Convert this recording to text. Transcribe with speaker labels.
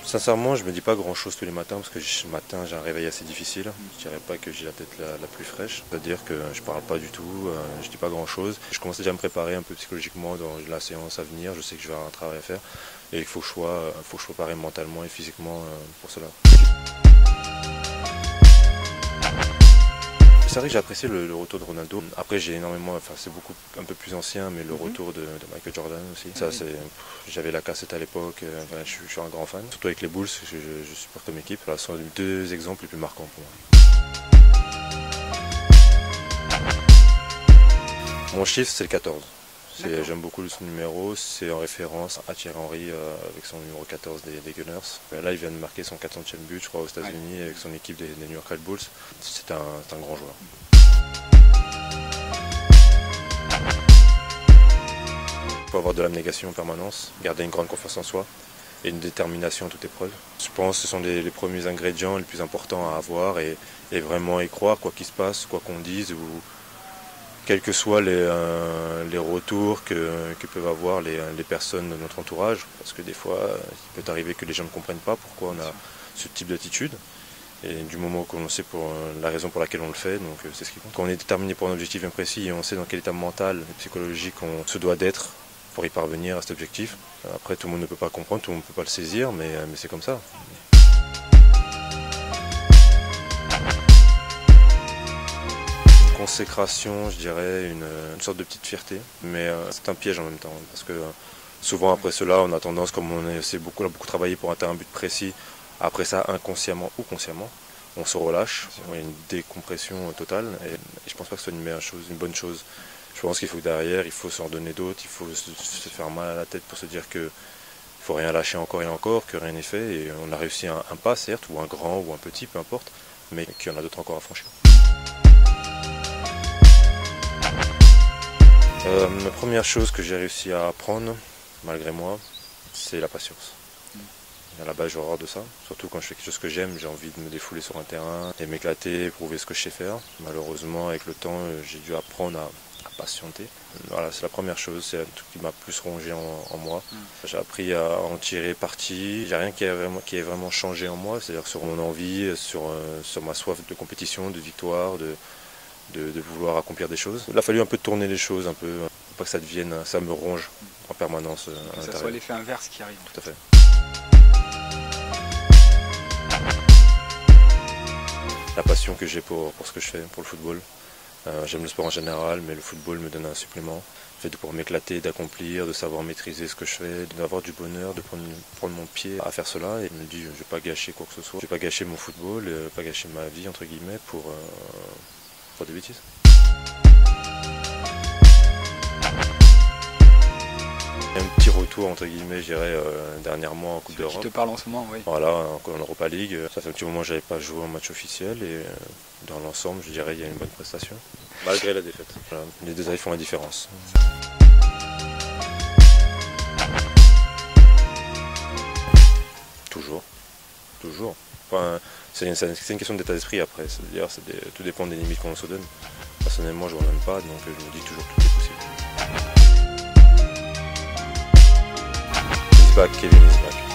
Speaker 1: Sincèrement, je me dis pas grand chose tous les matins parce que ce matin j'ai un réveil assez difficile. Je dirais pas que j'ai la tête la plus fraîche. C'est-à-dire que je parle pas du tout, je dis pas grand chose. Je commence déjà à me préparer un peu psychologiquement dans la séance à venir. Je sais que je vais avoir un travail à faire et il faut que je sois préparé mentalement et physiquement pour cela. C'est vrai que j'ai apprécié le retour de Ronaldo. Après j'ai énormément, c'est beaucoup un peu plus ancien, mais le retour de Michael Jordan aussi. Ça j'avais la cassette à l'époque, je suis un grand fan. Surtout avec les Bulls, je supporte comme équipe. Ce sont les deux exemples les plus marquants pour moi. Mon chiffre c'est le 14. J'aime beaucoup son numéro, c'est en référence à Thierry Henry avec son numéro 14 des Gunners. Là il vient de marquer son 400e but je crois aux États-Unis avec son équipe des New York Red Bulls. C'est un grand joueur. Il faut avoir de l'abnégation en permanence, garder une grande confiance en soi et une détermination à toute épreuve. Je pense que ce sont les premiers ingrédients les plus importants à avoir et vraiment y croire quoi qu'il se passe, quoi qu'on dise ou quels que soient les retours que peuvent avoir les personnes de notre entourage, parce que des fois, il peut arriver que les gens ne comprennent pas pourquoi on a ce type d'attitude, et du moment qu'on sait pour la raison pour laquelle on le fait, donc c'est ce qui compte. Quand on est déterminé pour un objectif bien précis et on sait dans quel état mental et psychologique on se doit d'être pour y parvenir à cet objectif, après tout le monde ne peut pas comprendre, tout le monde ne peut pas le saisir, mais c'est comme ça. Consécration, je dirais, une sorte de petite fierté, mais c'est un piège en même temps, parce que souvent après cela, on a tendance, comme on a beaucoup travaillé pour atteindre un but précis, après ça, inconsciemment ou consciemment, on se relâche, il y a une décompression totale, et je pense pas que ce soit une bonne chose. Je pense qu'il faut que derrière, il faut s'en donner d'autres, il faut se faire mal à la tête pour se dire que faut rien lâcher encore et encore, que rien n'est fait, et on a réussi un pas certes, ou un grand ou un petit, peu importe, mais qu'il y en a d'autres encore à franchir. La première chose que j'ai réussi à apprendre, malgré moi, c'est la patience. À la base, j'ai horreur de ça. Surtout quand je fais quelque chose que j'aime, j'ai envie de me défouler sur un terrain et m'éclater, prouver ce que je sais faire. Malheureusement, avec le temps, j'ai dû apprendre à patienter. Voilà, c'est la première chose, c'est un truc qui m'a plus rongé en moi. J'ai appris à en tirer parti. Il n'y a rien qui ait vraiment changé en moi, c'est-à-dire sur mon envie, sur ma soif de compétition, de victoire, de vouloir accomplir des choses. Il a fallu un peu tourner les choses, un peu, pour pas que ça me ronge en permanence à l'intérieur.
Speaker 2: Que ça soit l'effet inverse qui arrive.
Speaker 1: Tout à fait. La passion que j'ai pour ce que je fais, pour le football. J'aime le sport en général, mais le football me donne un supplément. Le fait de pouvoir m'éclater, d'accomplir, de savoir maîtriser ce que je fais, d'avoir du bonheur, de prendre mon pied à faire cela. Et je me dis, je ne vais pas gâcher quoi que ce soit. Je ne vais pas gâcher mon football, pas gâcher ma vie, entre guillemets, pour des bêtises. Un petit retour entre guillemets, je dirais, dernièrement en Coupe d'Europe.
Speaker 2: Qui te parle en ce moment, oui.
Speaker 1: Voilà, en Europa League. Ça fait un petit moment que je n'avais pas joué en match officiel et dans l'ensemble, je dirais, il y a une bonne prestation. Malgré la défaite. Voilà, les détails font la différence. Toujours. Enfin, c'est une question d'état d'esprit après, c'est-à-dire tout dépend des limites qu'on se donne. Personnellement, je ne m'en donne pas, donc je me dis toujours que tout est possible. He's back, Kevin is back.